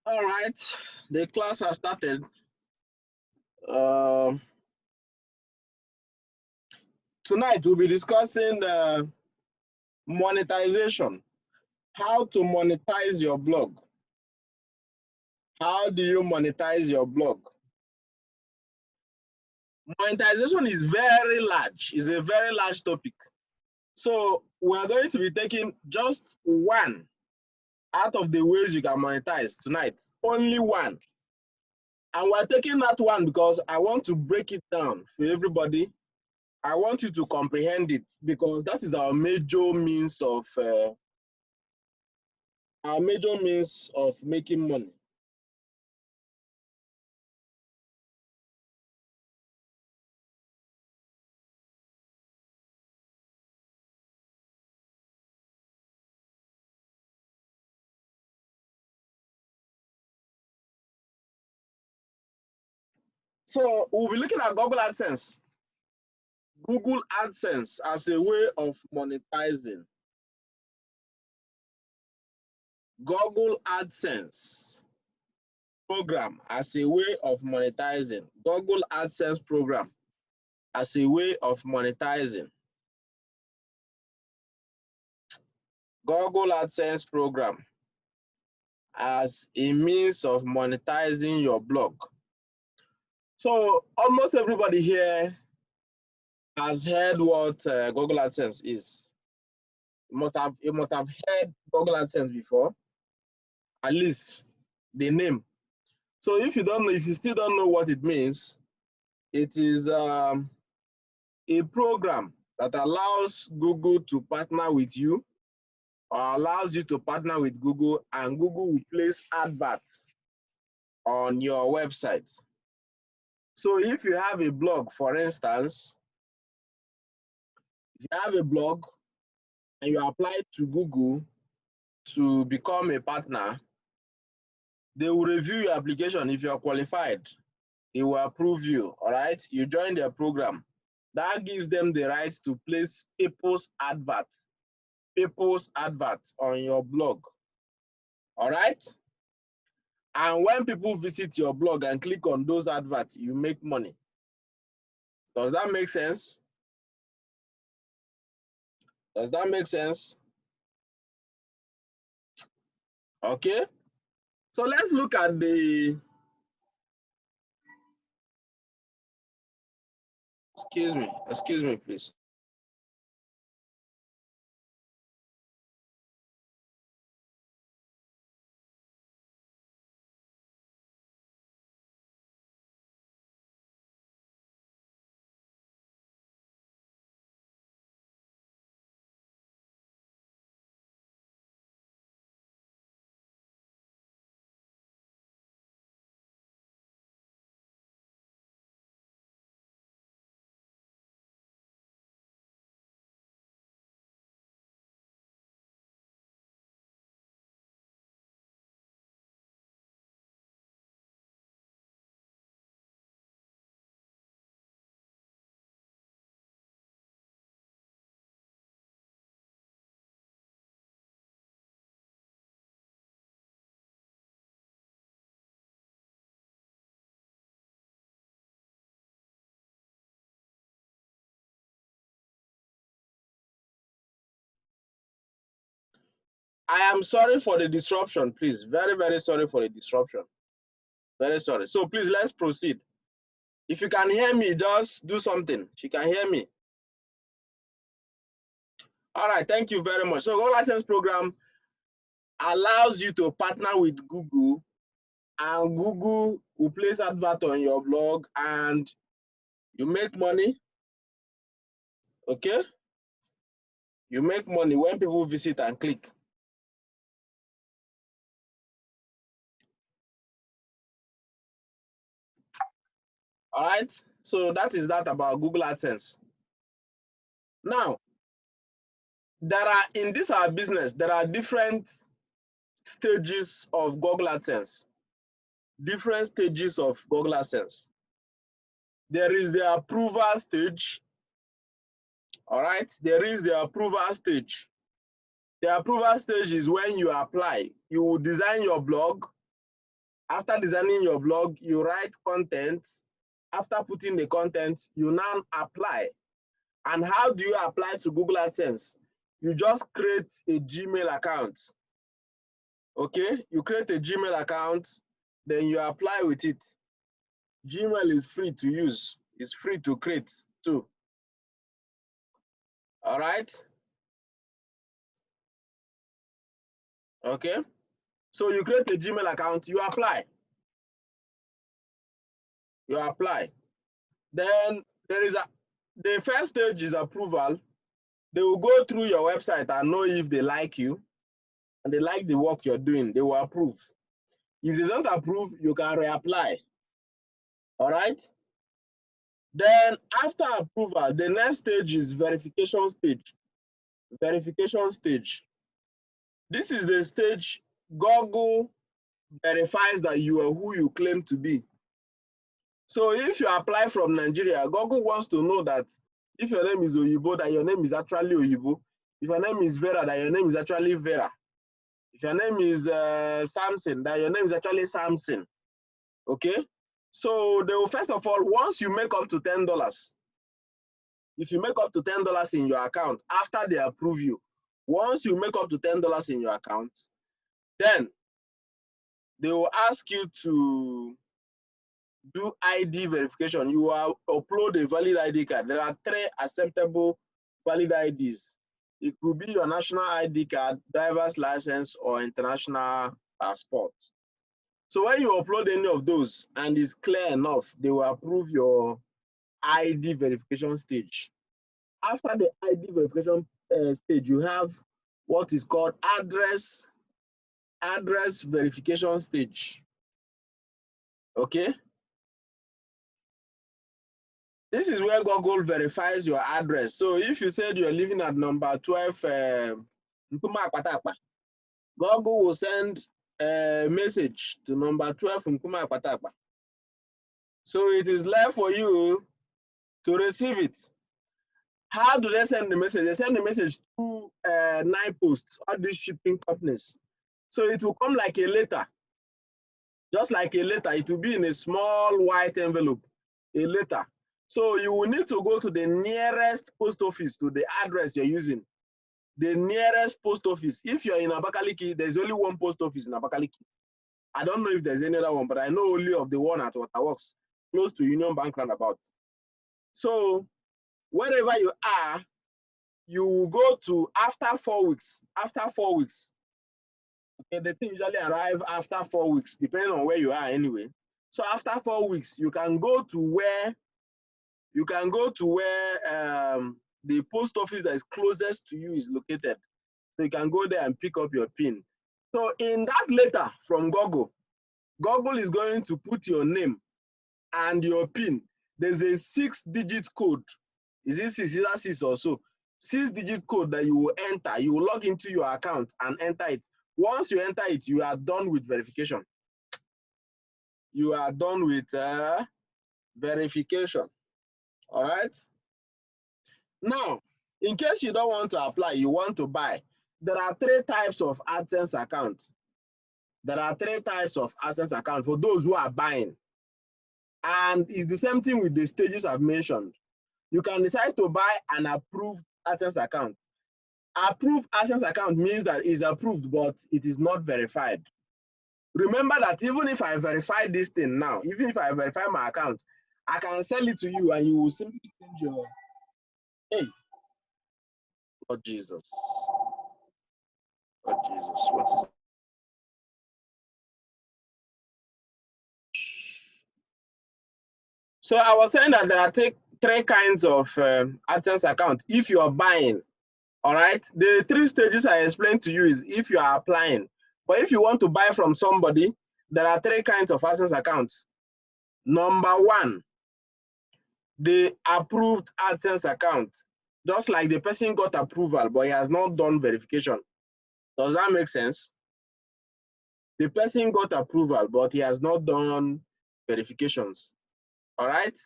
All right, the class has started. Uh, Tonight we'll be discussing monetization. How to monetize your blog. How do you monetize your blog? Monetization is very large. It's a very large topic. So we are going to be taking just one out of the ways you can monetize tonight. Only one. And we're taking that one because I want to break it down for everybody. I want you to comprehend it because that is our major means of making money. So we'll be looking at Google AdSense. Google AdSense as a way of monetizing. Google AdSense program as a way of monetizing. Google AdSense program as a way of monetizing. Google AdSense program as a means of monetizing your blog. So almost everybody here has heard what Google AdSense is. You must have heard Google AdSense before, at least the name. So if you still don't know what it means, it is a program that allows Google to partner with you, or allows you to partner with Google, and Google will place adverts on your website. So if you have a blog, for instance, if you have a blog and you apply to Google to become a partner, they will review your application. If you are qualified, they will approve you. All right, you join their program. That gives them the right to place people's adverts on your blog. All right, and when people visit your blog and click on those adverts, you make money. Does that make sense? Does that make sense? Okay, so let's look at the, excuse me please. I am sorry for the disruption, please. Very, very sorry for the disruption. Very sorry. So please, let's proceed. If you can hear me, just do something. If you can hear me. All right, thank you very much. So Google AdSense program allows you to partner with Google, and Google will place advert on your blog and you make money. Okay? You make money when people visit and click. All right? So that is that about Google AdSense. Now, there are, in this our business, there are different stages of Google AdSense. Different stages of Google AdSense. There is the approval stage. All right, there is the approval stage. The approval stage is when you apply. You will design your blog, After designing your blog, you write content. After putting the content, you now apply. And how do you apply to Google AdSense? You just create a Gmail account. Okay, you create a Gmail account, then you apply with it. Gmail is free to use, it's free to create too. All right. Okay, so you create a Gmail account, you apply. You apply. Then there is the first stage is approval. They will go through your website and know if they like you and they like the work you're doing. They will approve. If they don't approve, you can reapply. All right. Then after approval, the next stage is verification stage. Verification stage. This is the stage Google verifies that you are who you claim to be. So if you apply from Nigeria, Google wants to know that if your name is Oyibo, that your name is actually Oyibo. If your name is Vera, that your name is actually Vera. If your name is Samson, that your name is actually Samson. Okay? So they will, first of all, once you make up to $10, if you make up to $10 in your account, after they approve you, once you make up to $10 in your account, then they will ask you to do ID verification. You will upload a valid ID card. There are 3 acceptable valid IDs. It could be your national ID card, driver's license, or international passport. So when you upload any of those and it's clear enough, they will approve your ID verification stage. After the ID verification stage, you have what is called address verification stage. Okay. This is where Google verifies your address. So if you said you're living at number 12 Nkuma Akpata, Google will send a message to number 12 Nkuma Akpata. So it is left for you to receive it. How do they send the message? They send the message through 9 posts, all these shipping companies. So it will come like a letter. Just like a letter, it will be in a small white envelope, a letter. So you will need to go to the nearest post office to the address you're using. The nearest post office. If you're in Abakaliki, there's only one post office in Abakaliki. I don't know if there's any other one, but I know only of the one at Waterworks, close to Union Bank roundabout. So wherever you are, you will go to after 4 weeks. After 4 weeks. Okay, the thing usually arrive after 4 weeks, depending on where you are anyway. So after 4 weeks, you can go to where the post office that is closest to you is located. So you can go there and pick up your PIN. So in that letter from Google, Google is going to put your name and your PIN. There's a 6-digit code. Is it 6? Is that 6 or so? 6-digit code that you will enter. You will log into your account and enter it. Once you enter it, you are done with verification. You are done with verification. All right. Now, in case you don't want to apply, you want to buy, there are 3 types of AdSense accounts. There are 3 types of AdSense accounts for those who are buying. And it's the same thing with the stages I've mentioned. You can decide to buy an approved AdSense account. Approved AdSense account means that it's approved, but it is not verified. Remember that even if I verify this thing now, even if I verify my account, I can sell it to you and you will simply change your, hey, Lord Jesus. Lord Jesus, what is it? So I was saying that there are 3 kinds of AdSense account if you are buying. All right, the 3 stages I explained to you is if you are applying. But if you want to buy from somebody, there are 3 kinds of AdSense accounts. Number 1, the approved AdSense account. Just like the person got approval, but he has not done verification. Does that make sense? The person got approval, but he has not done verifications. All right.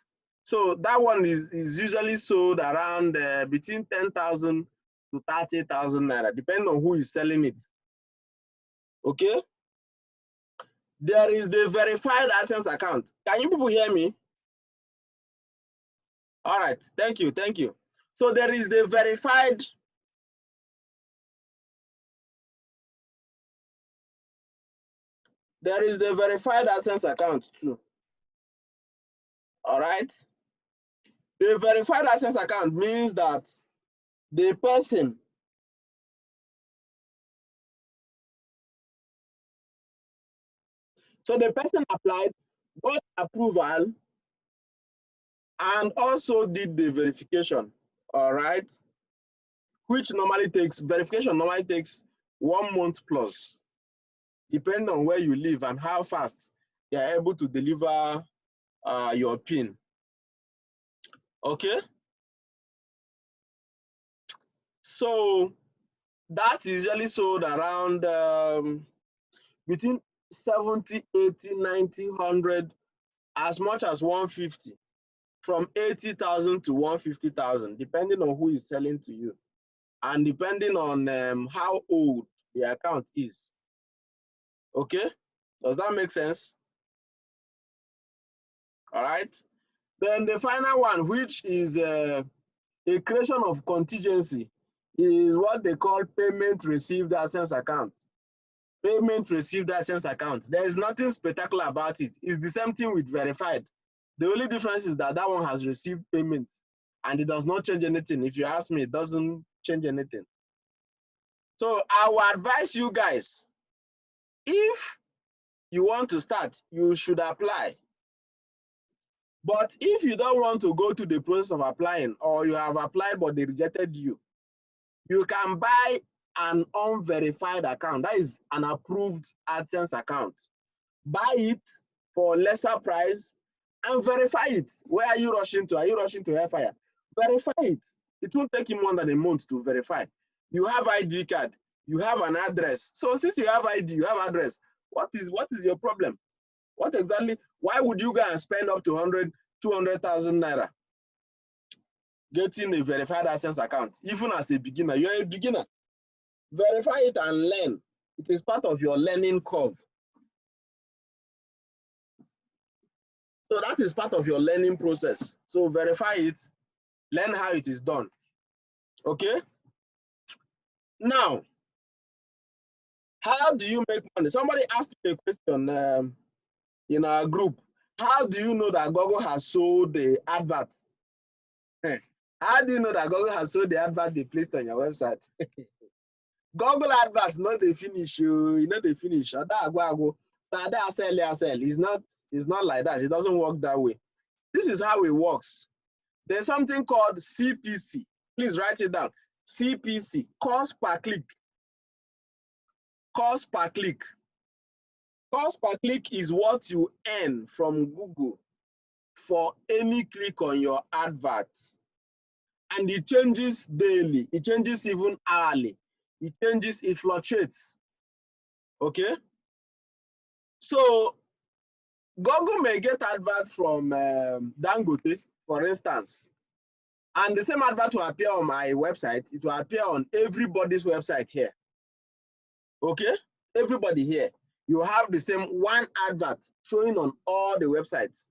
So that one is usually sold around between 10,000 to 30,000 naira, depending on who is selling it. Okay. There is the verified AdSense account. Can you people hear me? All right, thank you, thank you. So there is the verified AdSense account too. All right. The verified AdSense account means that the person applied, got approval, and also did the verification. All right. Which verification normally takes 1 month plus, depending on where you live and how fast they are able to deliver your PIN. Okay. So that's usually sold around between 70, 80, 90, 100, as much as 150, from 80,000 to 150,000, depending on who is selling to you and depending on how old the account is. Okay, does that make sense? All right. Then the final one, which is a creation of contingency, is what they call payment received AdSense account. Payment received AdSense account. There is nothing spectacular about it. It's the same thing with verified. The only difference is that that one has received payment and it does not change anything. If you ask me, it doesn't change anything. So I will advise you guys, if you want to start, you should apply. But if you don't want to go through the process of applying, or you have applied but they rejected you, you can buy an unverified account. That is an approved AdSense account. Buy it for lesser price and verify it. Where are you rushing to? Are you rushing to Hellfire? Verify it. It won't take you more than a month to verify. You have ID card, you have an address. So since you have ID, you have address, what is your problem? What exactly? Why would you go and spend up to 100, 200,000 naira getting a verified AdSense account? Even as a beginner, you're a beginner. Verify it and learn. It is part of your learning curve. So that is part of your learning process. So verify it, learn how it is done. Okay? Now, how do you make money? Somebody asked me a question in our group. How do you know that Google has sold the advert? How do you know that Google has sold the advert they placed on your website? Google adverts not the finish, you know the finish. So it's not like that. It doesn't work that way. This is how it works. There's something called CPC. Please write it down. CPC, cost per click. Cost per click. Cost per click is what you earn from Google for any click on your adverts. And it changes daily. It changes even hourly. It changes, it fluctuates. Okay? So Google may get adverts from Dangote, for instance. And the same advert will appear on my website. It will appear on everybody's website here. Okay? Everybody here. You have the same one advert showing on all the websites.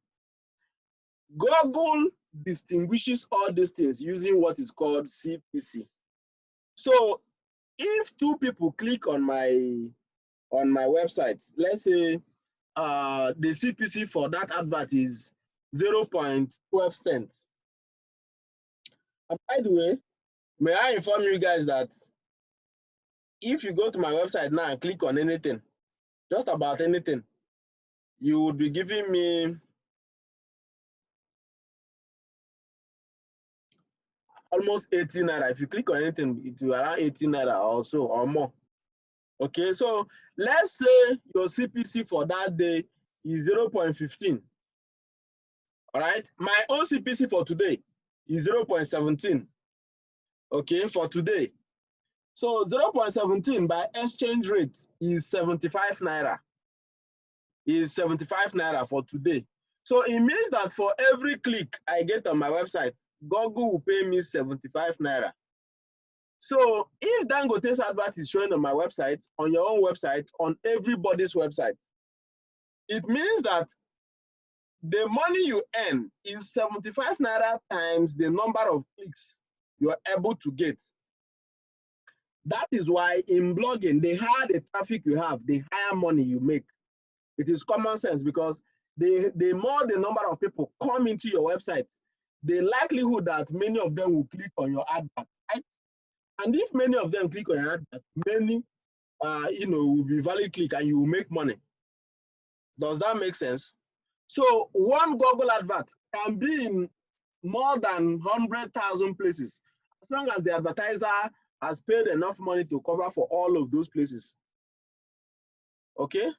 Google distinguishes all these things using what is called CPC. So if two people click on my website, let's say the CPC for that advert is 0.12 cents. And by the way, may I inform you guys that if you go to my website now and click on anything, just about anything, you would be giving me almost 18 naira. If you click on anything, it will be around 18 naira or so or more. Okay, so let's say your CPC for that day is 0.15. All right, my own CPC for today is 0.17. Okay, for today. So 0.17 by exchange rate is 75 naira. Is 75 naira for today. So it means that for every click I get on my website, Google will pay me 75 naira. So if Dangote's advert is showing on my website, on your own website, on everybody's website, It means that the money you earn is 75 naira times the number of clicks you're able to get. That is why in blogging, the higher the traffic you have, the higher money you make. It is common sense, because the more the number of people come into your website, the likelihood that many of them will click on your advert, right? And if many of them click on your advert, many will be valid click and you will make money. Does that make sense? So one Google advert can be in more than 100,000 places, as long as the advertiser has paid enough money to cover for all of those places. Okay?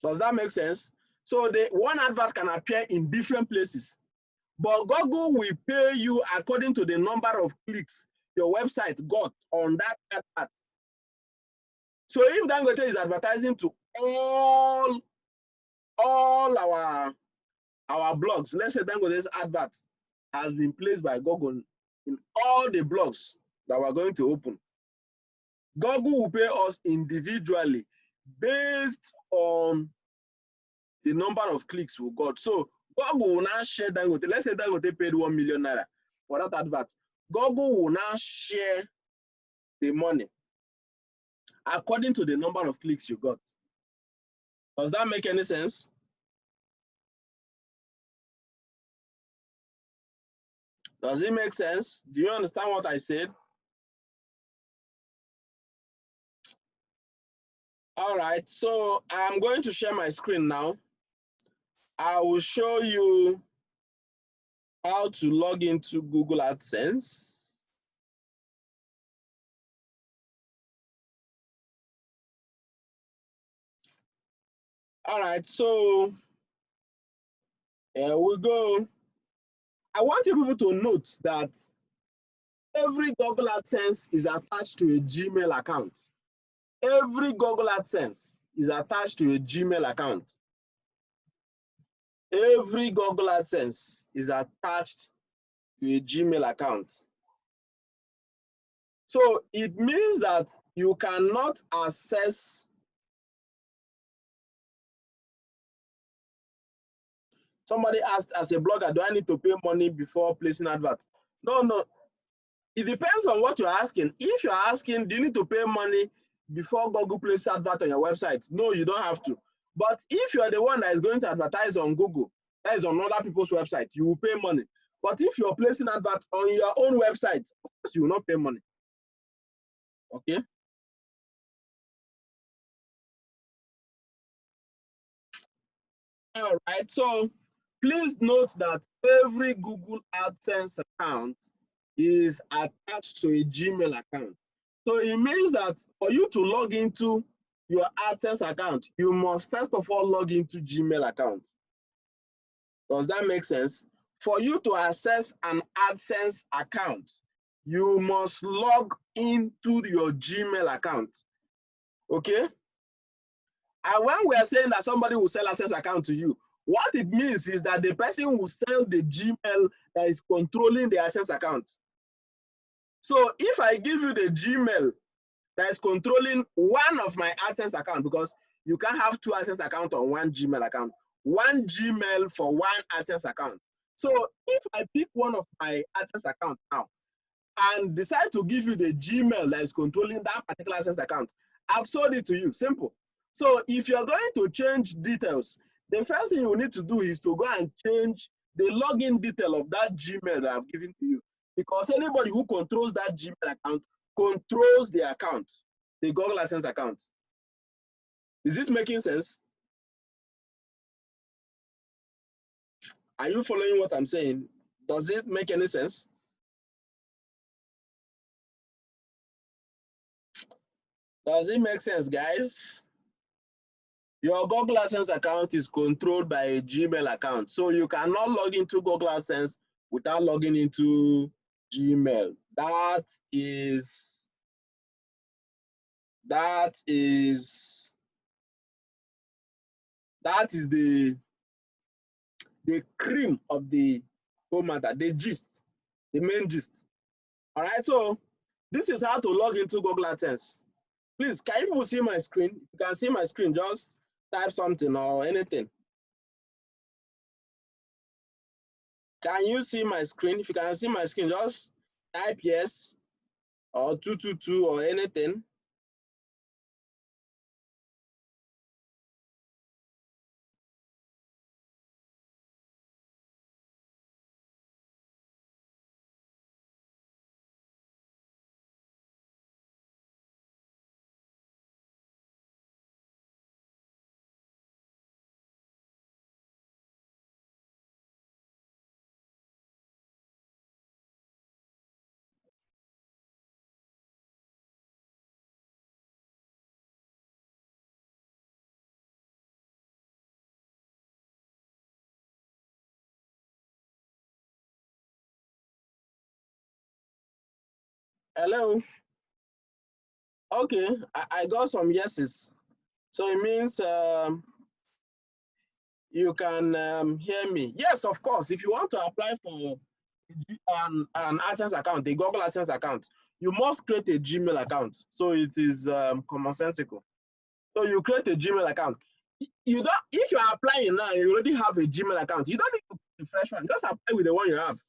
Does that make sense? So the one advert can appear in different places, but Google will pay you according to the number of clicks your website got on that advert. So if Dangote is advertising to all our blogs, let's say Dangote's advert has been placed by Google in all the blogs that we're going to open, Google will pay us individually based on the number of clicks we got. So Google will now share Dangote. Let's say Dangote paid 1 million naira for that advert. Google will now share the money according to the number of clicks you got. Does that make any sense? Does it make sense? Do you understand what I said? All right, so I'm going to share my screen now. I will show you how to log into Google AdSense. All right, so here we go. I want you people to note that every Google AdSense is attached to a Gmail account. Every Google AdSense is attached to a Gmail account. Every Google AdSense is attached to a Gmail account. So it means that you cannot access. Somebody asked, as a blogger, do I need to pay money before placing advert? No. It depends on what you're asking. If you're asking, do you need to pay money before Google places advert on your website? No, you don't have to. But if you're the one that is going to advertise on Google, that is on other people's website, you will pay money. But if you're placing advert on your own website, of course, you will not pay money. Okay? All right. So please note that every Google AdSense account is attached to a Gmail account. So it means that for you to log into your AdSense account, you must first of all log into Gmail account. Does that make sense? For you to access an AdSense account, you must log into your Gmail account. Okay? And when we are saying that somebody will sell AdSense account to you, what it means is that the person will sell the Gmail that is controlling the AdSense account. So if I give you the Gmail that is controlling one of my AdSense account, because you can't have two AdSense accounts on one Gmail account, one Gmail for one AdSense account. So if I pick one of my AdSense account now and decide to give you the Gmail that is controlling that particular AdSense account, I've sold it to you. Simple. So if you're going to change details, the first thing you need to do is to go and change the login detail of that Gmail that I've given to you. Because anybody who controls that Gmail account controls the account, the Google AdSense account. Is this making sense? Are you following what I'm saying? Does it make any sense? Does it make sense, guys? Your Google AdSense account is controlled by a Gmail account. So you cannot log into Google AdSense without logging into Gmail. That is the cream of the whole matter, the gist, the main gist. All right, so this is how to log into Google AdSense. Please, can you people see my screen? If you can see my screen, just Type something or anything. Can you see my screen? If you can see my screen, just type yes or 222 or anything. Hello. Okay, I got some yeses. So it means you can hear me. Yes, of course. If you want to apply for an AdSense account, a Google AdSense account, you must create a Gmail account. So it is commonsensical. So you create a Gmail account. You don't. If you are applying now, you already have a Gmail account. You don't need to create a fresh one. Just apply with the one you have,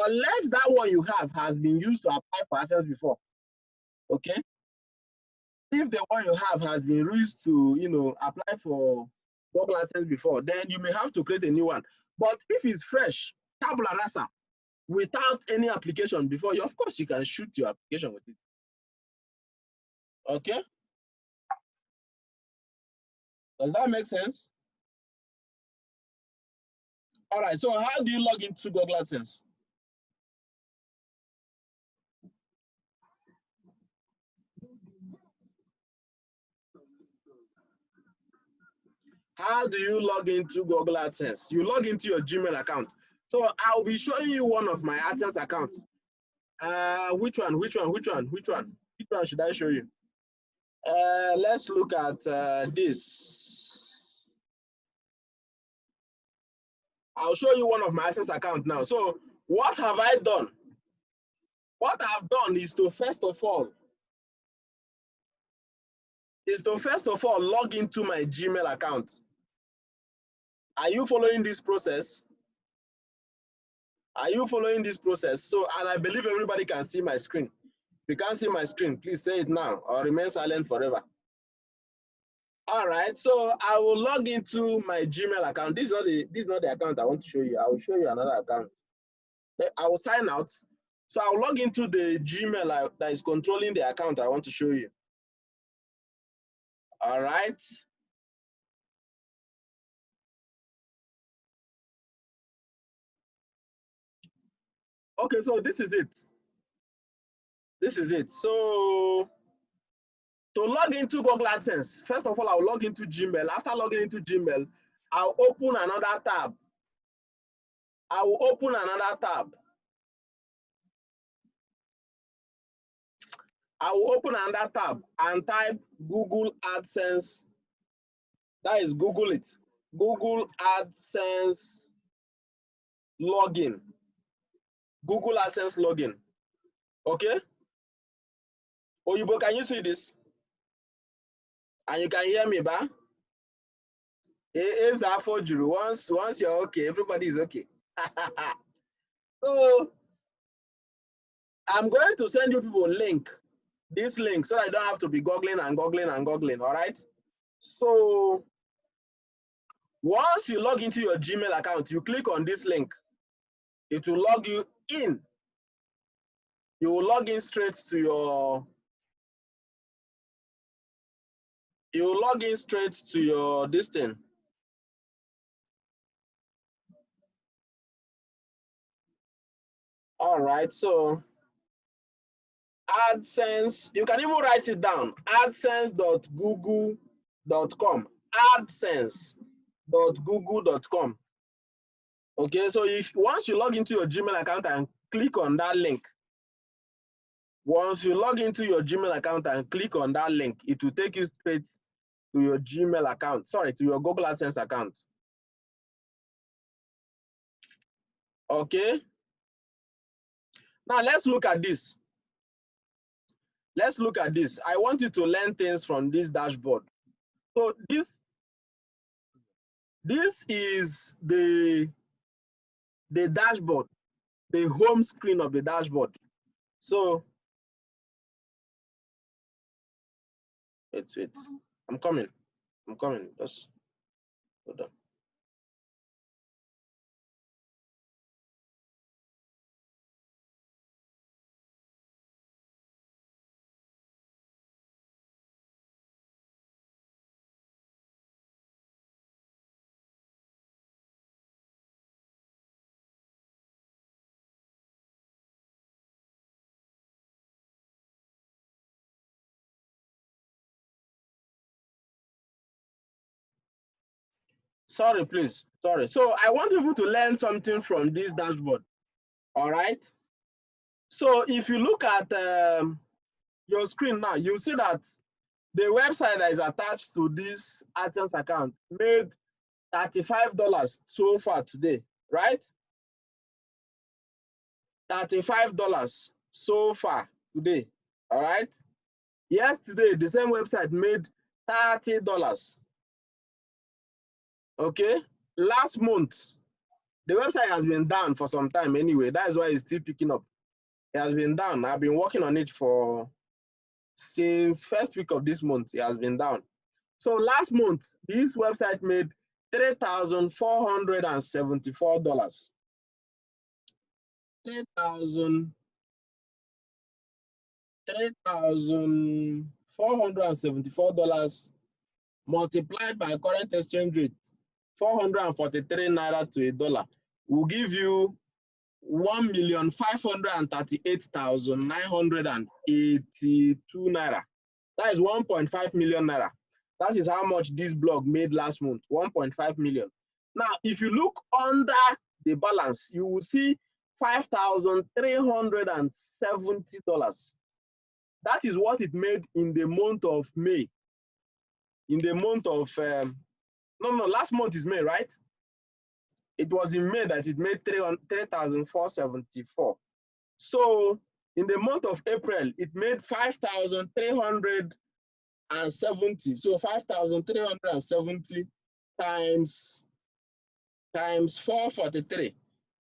unless that one you have has been used to apply for AdSense before. Okay. If the one you have has been used to, apply for Google AdSense before, then you may have to create a new one. But if it's fresh, tabula rasa, without any application before, of course, you can shoot your application with it. Okay? Does that make sense? All right. So how do you log into Google AdSense? How do you log into Google AdSense? You log into your Gmail account. So I'll be showing you one of my AdSense accounts. Which one? Which one should I show you? Let's look at this. I'll show you one of my AdSense account now. So what have I done? What I've done is to first of all log into my Gmail account. Are you following this process? Are you following this process? So, and I believe everybody can see my screen. If you can't see my screen, please say it now or remain silent forever. All right, so I will log into my Gmail account. This is not the account I want to show you. I will show you another account. I will sign out. So I'll log into the Gmail that is controlling the account I want to show you. All right. Okay, so this is it. This is it. So to log into Google AdSense, first of all, I'll log into Gmail. After logging into Gmail, I'll open another tab. I will open another tab. I will open another tab and type Google AdSense. That is Google it. Google AdSense login. Google AdSense login. Okay? Oyibo, can you see this? And you can hear me, ba? Once you're okay, everybody is okay. So I'm going to send you people this link, so I don't have to be googling and googling and googling. All right. So once you log into your Gmail account, you click on this link. It will log you in. You will log in straight to your. You will log in straight to your this thing. All right. So AdSense, you can even write it down, adsense.google.com, adsense.google.com. Okay, so if once you log into your Gmail account and click on that link, once you log into your Gmail account and click on that link, it will take you straight to your Gmail account, sorry, to your Google AdSense account. Okay, now let's look at this. Let's look at this. I want you to learn things from this dashboard. So this This is the dashboard, the home screen of the dashboard. So wait. I'm coming. Just hold on. Sorry, please. Sorry. So I want people to learn something from this dashboard. All right. So if you look at your screen now, you see that the website that is attached to this AdSense account made $35 so far today, right? $35 so far today. All right. Yesterday, the same website made $30. Okay. Last month, the website has been down for some time anyway. That's why it's still picking up. It has been down. I've been working on it since first week of this month. It has been down. So last month, this website made $3,474. $3,474 multiplied by current exchange rate, 443 naira to a dollar, will give you 1,538,982 naira. That is 1.5 million naira. That is how much this blog made last month, 1.5 million. Now, if you look under the balance, you will see $5,370. That is what it made in the month of May. In the month of, last month is May, right? It was in May that it made 3,474. So in the month of April, it made 5,370. So 5,370 times 443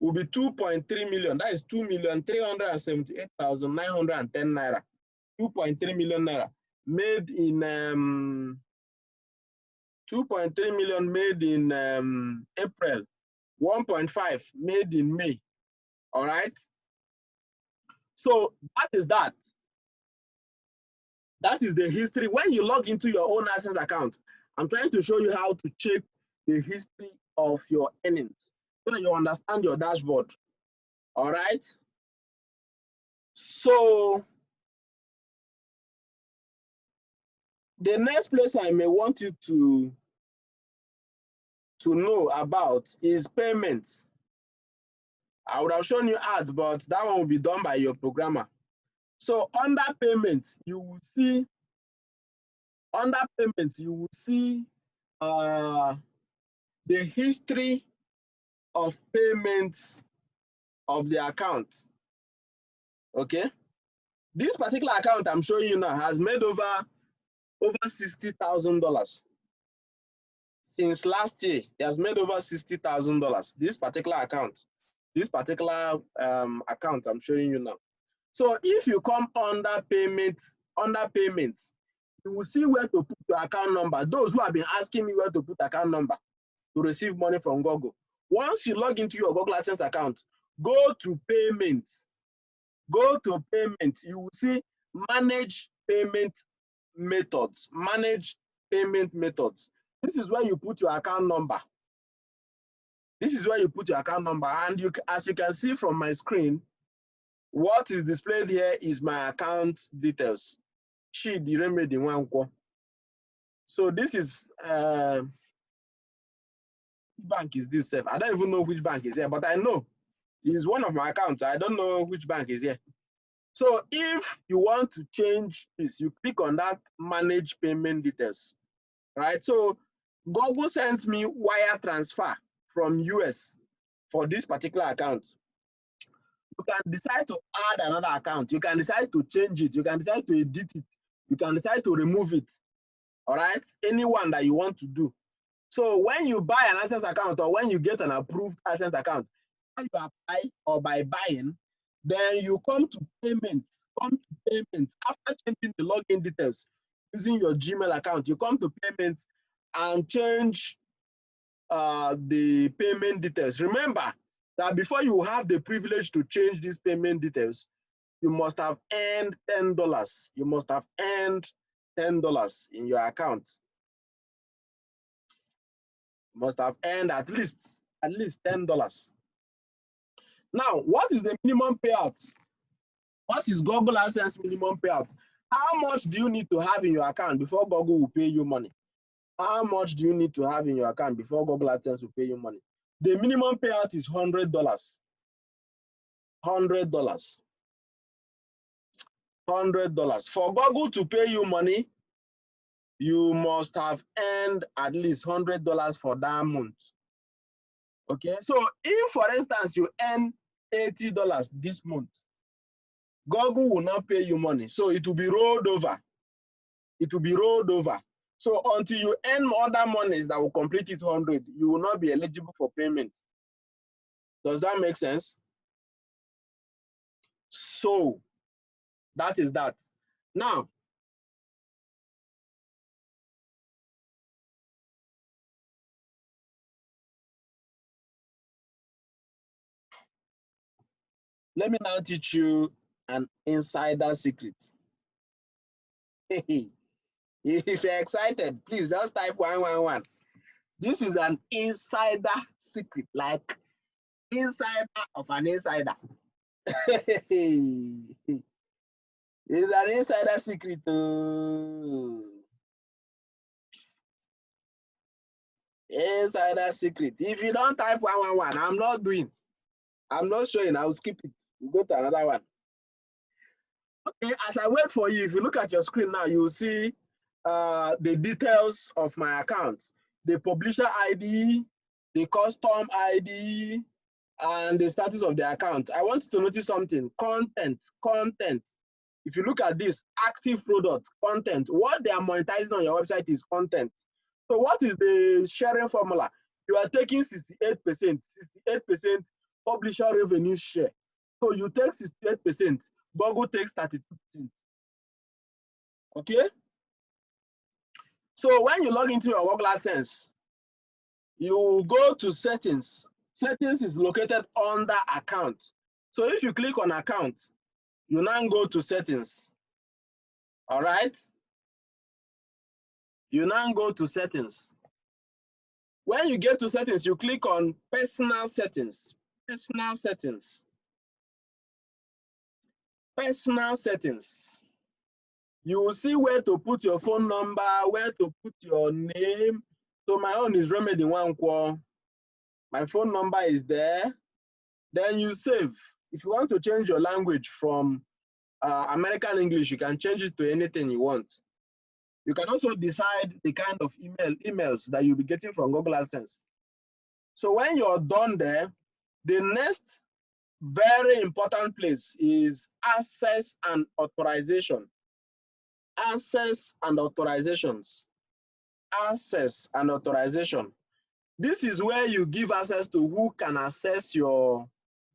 will be 2.3 million. That is 2,378,910 naira. 2.3 million naira made in 2.3 million made in April. 1.5 made in May. All right. So that is that. That is the history. When you log into your own AdSense account, I'm trying to show you how to check the history of your earnings so that you understand your dashboard. All right. So the next place I may want you to know about is payments. I would have shown you ads, but that one will be done by your programmer. So under payments, you will see the history of payments of the account. Okay, this particular account I'm showing you now has made over $60,000 since last year. It has made over $60,000. This particular account I'm showing you now. So if you come under payments, you will see where to put your account number. Those who have been asking me where to put account number to receive money from Google. Once you log into your Google AdSense account, go to payments. You will see manage payment methods. This is where you put your account number. And as you can see from my screen, what is displayed here is my account details. So this is bank is this safe. I don't even know which bank is here, but I know it's one of my accounts. I don't know which bank is here. So if you want to change this, you click on that manage payment details, right? So Google sends me wire transfer from US for this particular account. You can decide to add another account. You can decide to change it. You can decide to edit it. You can decide to remove it. All right, anyone that you want to do. So when you buy an AdSense account or when you get an approved AdSense account, when you apply or by buying, then you come to payments. After changing the login details using your Gmail account, you come to payments and change the payment details. Remember that before you have the privilege to change these payment details, you must have earned $10. You must have earned $10 in your account. You must have earned at least $10. Now, what is the minimum payout? What is Google AdSense minimum payout? How much do you need to have in your account before Google will pay you money? How much do you need to have in your account before Google AdSense will pay you money? The minimum payout is $100. $100. $100. For Google to pay you money, you must have earned at least $100 for that month. Okay, so if, for instance, you earn $80 this month, Google will not pay you money. So it will be rolled over. It will be rolled over. So until you earn other monies that will complete it 100, you will not be eligible for payment. Does that make sense? So that is that. Now, let me now teach you an insider secret. If you're excited, please just type 111. This is an insider secret, like insider of an insider. It's an insider secret. Insider secret. If you don't type 111, I'm not doing. I'm not showing. I'll skip it. We'll go to another one. Okay, as I wait for you, if you look at your screen now, you will see the details of my account, the publisher ID, the custom ID, and the status of the account. I want you to notice something. Content. If you look at this, active product, content. What they are monetizing on your website is content. So what is the sharing formula? You are taking 68% publisher revenue share. So you take 68%, Google takes 32%. Okay? So when you log into your Google AdSense, you go to settings. Settings is located under account. So if you click on account, you now go to settings. All right? You now go to settings. When you get to settings, you click on personal settings. Personal settings. Personal settings. You will see where to put your phone number, where to put your name. So my own is Remedy Nwankwo. My phone number is there. Then you save. If you want to change your language from American English, you can change it to anything you want. You can also decide the kind of emails that you'll be getting from Google AdSense. So when you're done there, the next very important place is access and authorization. Access and authorizations. Access and authorization. This is where you give access to who can access your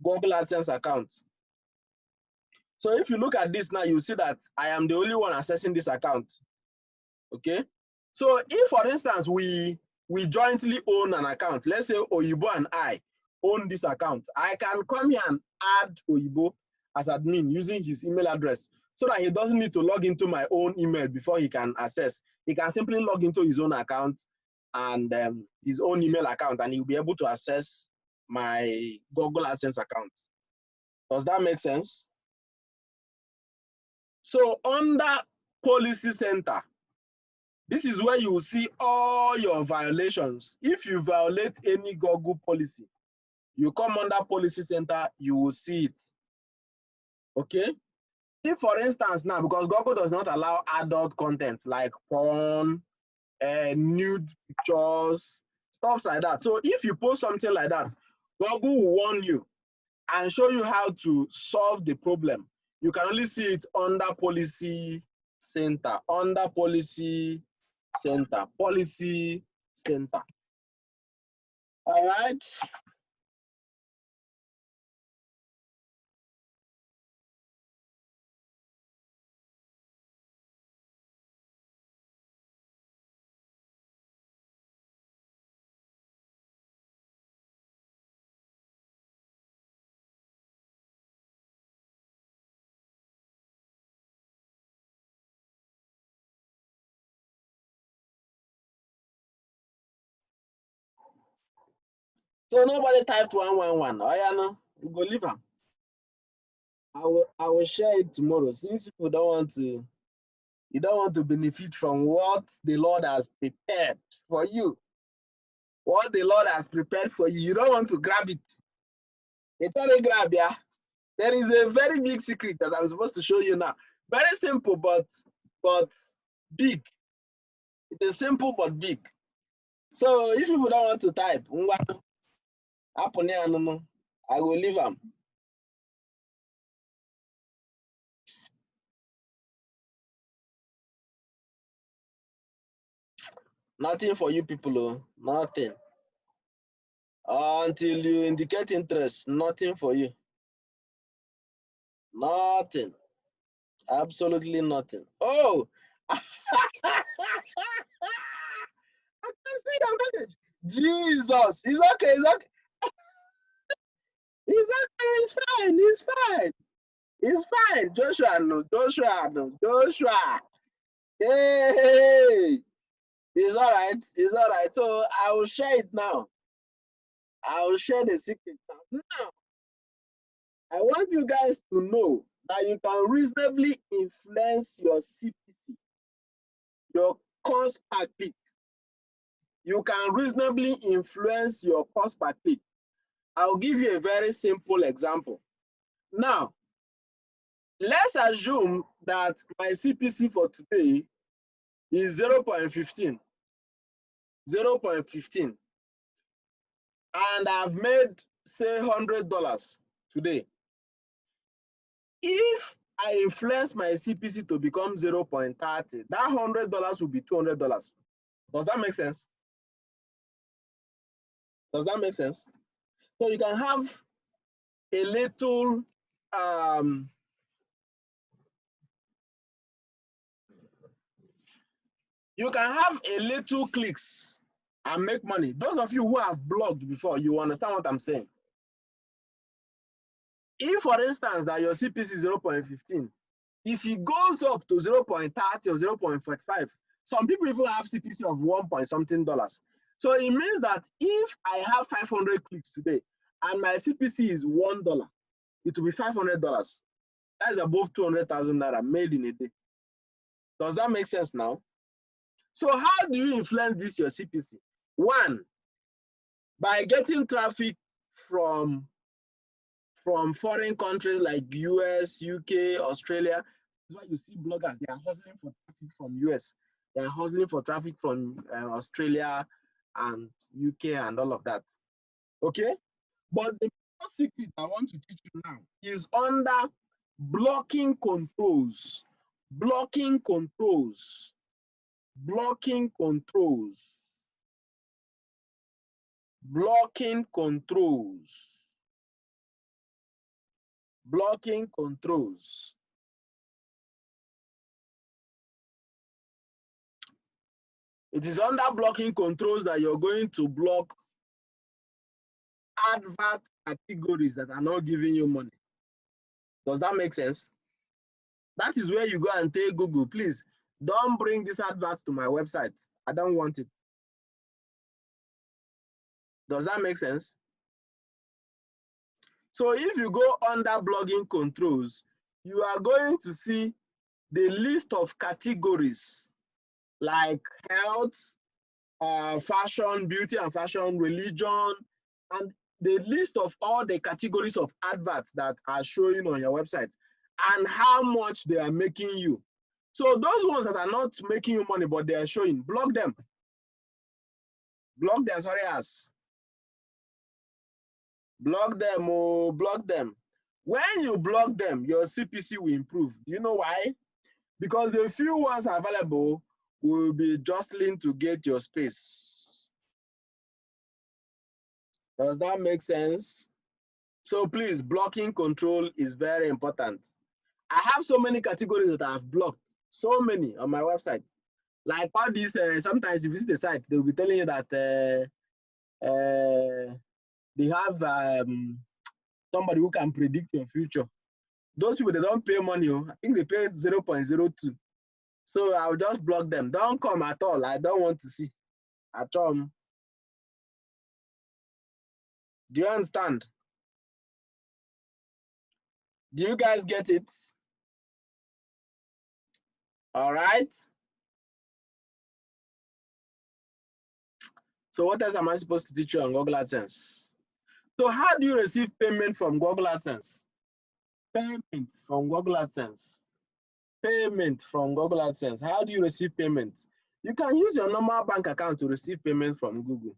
Google AdSense account. So if you look at this now, you see that I am the only one accessing this account. Okay. So if, for instance, we jointly own an account, let's say Oyibo and I own this account, I can come here and add Oyibo as admin using his email address so that he doesn't need to log into my own email before he can access. He can simply log into his own account and his own email account, and he'll be able to access my Google AdSense account. Does that make sense? So under Policy Center, this is where you will see all your violations. If you violate any Google policy, you come under Policy Center, you will see it. Okay? If, for instance, now, because Google does not allow adult content like porn, nude pictures, stuff like that. So if you post something like that, Google will warn you and show you how to solve the problem. You can only see it under Policy Center, under Policy Center, Policy Center. All right. So nobody typed 111. Oh yeah, no, we go leave them. I will share it tomorrow. Since people don't want to, you don't want to benefit from what the Lord has prepared for you. What the Lord has prepared for you, you don't want to grab it. It's not a grab, yeah. There is a very big secret that I'm supposed to show you now. Very simple, but big. It is simple but big. So if people don't want to type, I will leave them. Nothing for you people, oh. Nothing. Until you indicate interest, nothing for you. Nothing. Absolutely nothing. Oh, I can see your message. Jesus, it's okay, it's okay. It's okay, it's fine, it's fine. It's fine. Joshua, no, Joshua, no, Joshua. Hey, it's all right, it's all right. So I will share it now. I will share the secret now. Now, I want you guys to know that you can reasonably influence your CPC, your cost per click. You can reasonably influence your cost per click. I'll give you a very simple example. Now, let's assume that my CPC for today is 0.15. 0.15. And I've made, say, $100 today. If I influence my CPC to become 0.30, that $100 will be $200. Does that make sense? Does that make sense? So you can have a little you can have a little clicks and make money. Those of you who have blogged before, you understand what I'm saying. If, for instance, that your CPC is 0.15, if it goes up to 0.30 or 0.45, some people even have CPC of 1 point something dollars. So it means that if I have 500 clicks today and my CPC is $1, it will be $500. That is above 200,000 naira made in a day. Does that make sense now? So how do you influence this your CPC? One, by getting traffic from foreign countries like US, UK, Australia. That's why you see bloggers, they are hustling for traffic from US. They are hustling for traffic from Australia and UK and all of that. Okay? But the secret I want to teach you now is under blocking controls. Blocking controls. Blocking controls. Blocking controls. Blocking controls. It is under blocking controls that you're going to block advert categories that are not giving you money. Does that make sense? That is where you go and tell Google, please, don't bring this advert to my website. I don't want it. Does that make sense? So if you go under blogging controls, you are going to see the list of categories like health, fashion, beauty and fashion, religion, and the list of all the categories of adverts that are showing on your website and how much they are making you. So those ones that are not making you money, but they are showing, block them. Block their sorry ass. Block them, oh, block them. When you block them, your CPC will improve. Do you know why? Because the few ones available will be jostling to get your space. Does that make sense? So please, blocking control is very important. I have so many categories that I have blocked, so many on my website. Like all these, sometimes you visit the site, they will be telling you that they have somebody who can predict your future. Those people, they don't pay money. I think they pay 0.02. So I'll just block them. Don't come at all. I don't want to see at all. Do you understand? Do you guys get it? All right. So what else am I supposed to teach you on Google AdSense? So how do you receive payment from Google AdSense? Payment from Google AdSense. Payment from Google AdSense. How do you receive payment? You can use your normal bank account to receive payment from Google.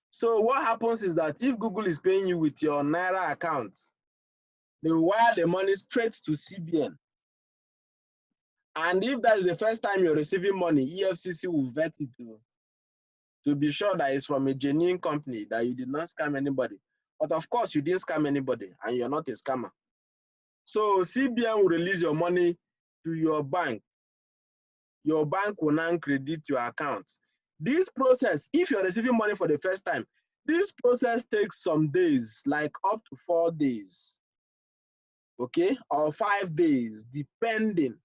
So what happens is that if Google is paying you with your Naira account, they will wire the money straight to CBN. And if that is the first time you're receiving money, EFCC will vet it to be sure that it's from a genuine company, that you did not scam anybody. But of course, you didn't scam anybody and you're not a scammer. So CBN will release your money to your bank. Your bank will now credit your account. This process, if you're receiving money for the first time, this process takes some days, like up to 4 days, okay, or 5 days, depending.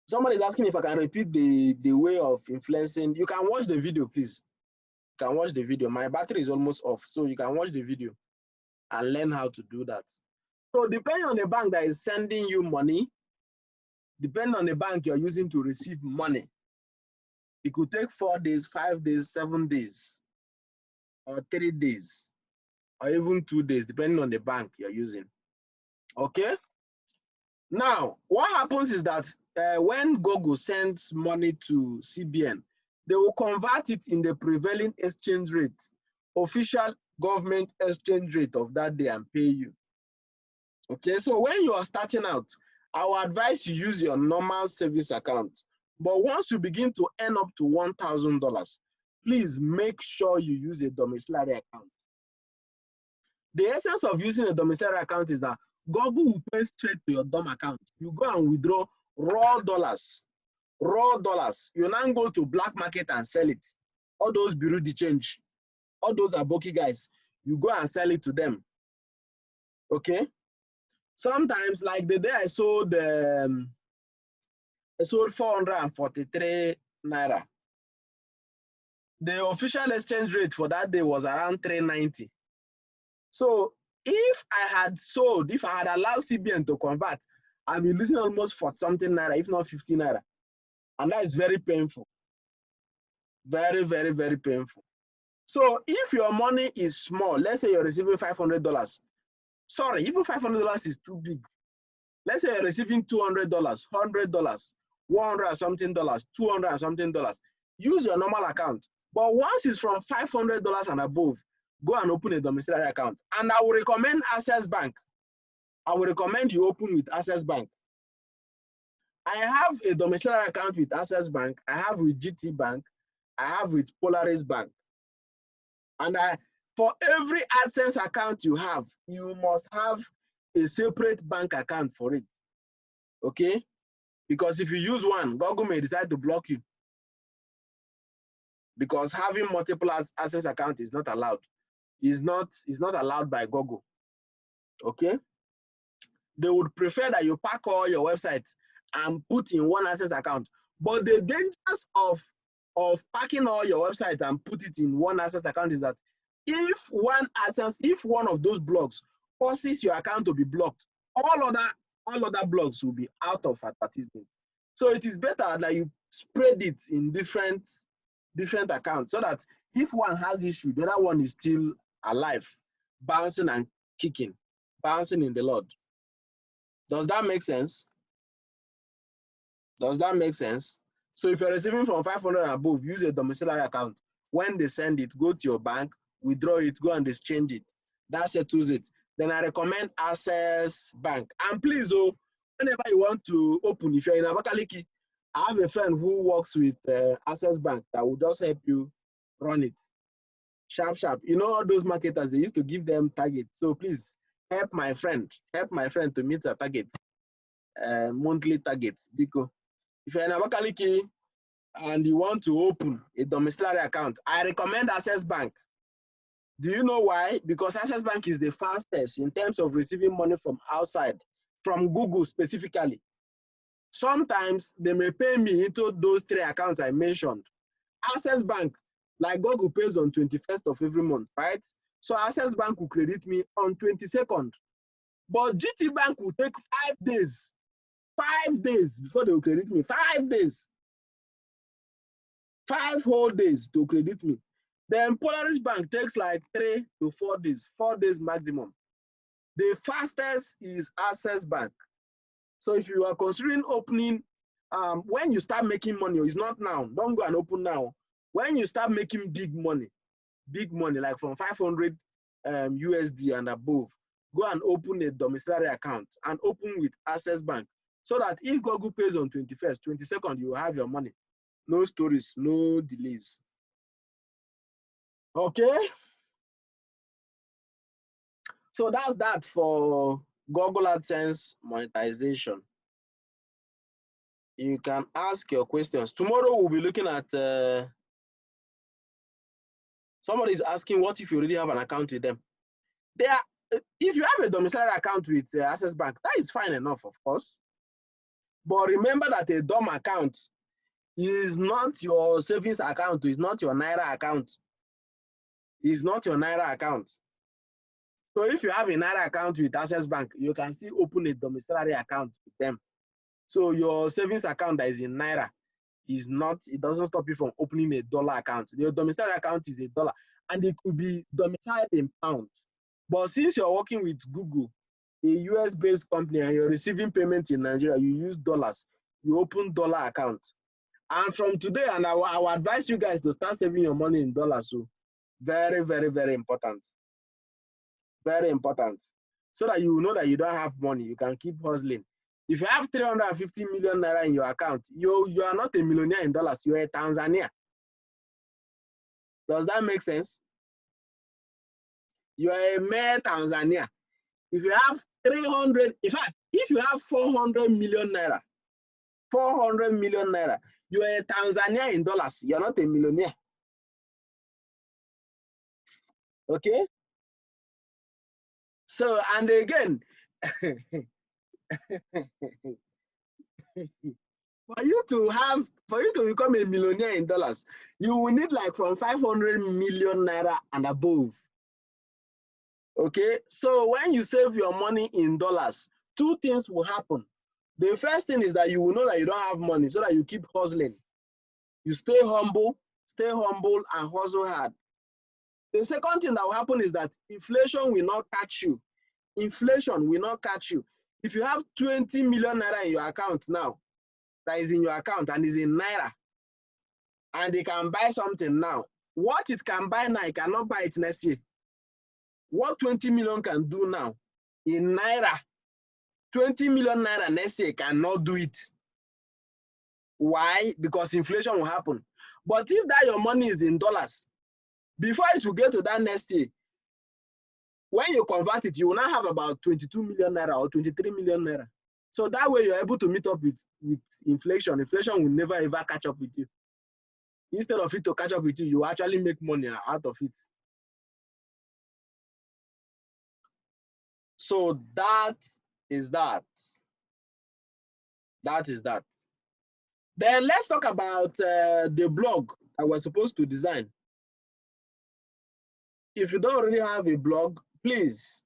Somebody is asking if I can repeat the way of influencing. You can watch the video, please. You can watch the video. My battery is almost off, so you can watch the video and learn how to do that. So depending on the bank that is sending you money, depending on the bank you're using to receive money, it could take 4 days, 5 days, 7 days, or 3 days, or even 2 days, depending on the bank you're using. Okay? Now, what happens is that when Google sends money to CBN, they will convert it in the prevailing exchange rate, official government exchange rate of that day, and pay you. Okay, so when you are starting out, I will advise you use your normal savings account. But once you begin to earn up to $1,000, please make sure you use a domiciliary account. The essence of using a domiciliary account is that Google will pay straight to your DOM account. You go and withdraw raw dollars. Raw dollars. You now go to black market and sell it. All those bureau de change, all those aboki guys, you go and sell it to them. Okay? Sometimes, like the day I sold 443 naira. The official exchange rate for that day was around 390. So if I had allowed CBN to convert, I'd be losing almost 40 something naira, if not 50 naira. And that is very painful. Very, very, very painful. So if your money is small, let's say you're receiving $500. Sorry, even $500 is too big. Let's say you're receiving $200, $100, $100 something, $200 something. Use your normal account. But once it's from $500 and above, go and open a domiciliary account. And I will recommend Access Bank. I will recommend you open with Access Bank. I have a domiciliary account with Access Bank. I have with GT Bank. I have with Polaris Bank. And for every AdSense account you have, you must have a separate bank account for it. Okay? Because if you use one, Google may decide to block you. Because having multiple AdSense accounts is not allowed. It's not allowed by Google. Okay? They would prefer that you pack all your websites and put in one AdSense account. But the dangers of packing all your website and put it in one AdSense account is that if one of those blogs causes your account to be blocked, all other blogs will be out of advertisement. So it is better that you spread it in different accounts so that if one has issue, the other one is still alive, bouncing and kicking, bouncing in the Lord. Does that make sense? Does that make sense? So if you're receiving from 500 and above, use a domiciliary account. When they send it, go to your bank, withdraw it, go and exchange it. That settles it. Then I recommend Access Bank. And please, whenever you want to open, if you're in Abakaliki, I have a friend who works with Access Bank that will just help you run it. Sharp, sharp. You know all those marketers, they used to give them targets. So please help my friend to meet a target, monthly targets. Because if you're in Abakaliki and you want to open a domiciliary account, I recommend Access Bank. Do you know why? Because Access Bank is the fastest in terms of receiving money from outside, from Google specifically. Sometimes they may pay me into those 3 accounts I mentioned. Access Bank, like Google pays on 21st of every month, right? So Access Bank will credit me on 22nd. But GT Bank will take 5 days. 5 days before they will credit me. 5 days. 5 whole days to credit me. Then Polaris Bank takes like 3 to 4 days. 4 days maximum. The fastest is Access Bank. So if you are considering opening, when you start making money, it's not now. Don't go and open now. When you start making big money, like from 500 USD and above, go and open a domiciliary account and open with Access Bank, so that if Google pays on 21st, 22nd, you will have your money. No stories, no delays. Okay? So that's that for Google AdSense monetization. You can ask your questions. Tomorrow we'll be looking at, somebody is asking, what if you already have an account with them? If you have a domiciliary account with Access Bank, that is fine enough, of course. But remember that a DOM account is not your savings account, it's not your Naira account. It's not your Naira account. So if you have a Naira account with Access Bank, you can still open a domiciliary account with them. So your savings account that is in Naira is not, it doesn't stop you from opening a dollar account. Your domiciliary account is $1, and it could be domiciled in pounds. But since you're working with Google, a US-based company, and you're receiving payment in Nigeria, you use dollars, you open dollar account. And from today, and I will advise you guys to start saving your money in dollars. So very, very, very important. Very important. So that you know that you don't have money, you can keep hustling. If you have 350 million Naira in your account, you are not a millionaire in dollars, you're a Tanzania. Does that make sense? You are a mere Tanzania. If you have 300, in fact, if you have 400 million Naira, 400 million Naira, you are a Tanzania in dollars, you're not a millionaire. Okay? So, and again, for you to become a millionaire in dollars, you will need like from 500 million Naira and above. Okay, so when you save your money in dollars, 2 things will happen. The first thing is that you will know that you don't have money, so that you keep hustling. You stay humble and hustle hard. The second thing that will happen is that inflation will not catch you. Inflation will not catch you. If you have 20 million Naira in your account now, that is in your account and is in Naira, and they can buy something now, what it can buy now, it cannot buy it next year. What 20 million can do now in Naira, 20 million Naira next year cannot do it. Why? Because inflation will happen. But if that your money is in dollars, before it will get to that next year, when you convert it, you will now have about 22 million Naira or 23 million Naira. So that way you're able to meet up with inflation. Inflation will never ever catch up with you. Instead of it to catch up with you, you actually make money out of it. So that is that. That is that. Then let's talk about the blog that we're supposed to design. If you don't already have a blog, please,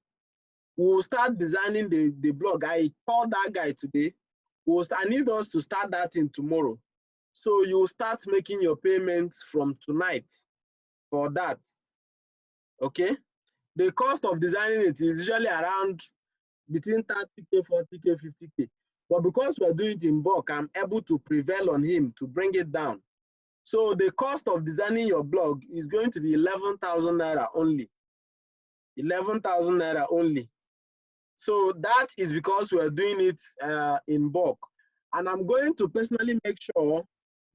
we'll start designing the blog. I called that guy today. I need us to start that thing tomorrow. So you start making your payments from tonight for that. Okay? The cost of designing it is usually around between 30K, 40K, 50K. But because we're doing it in bulk, I'm able to prevail on him to bring it down. So the cost of designing your blog is going to be 11,000 Naira only. 11,000 Naira only. So that is because we're doing it in bulk. And I'm going to personally make sure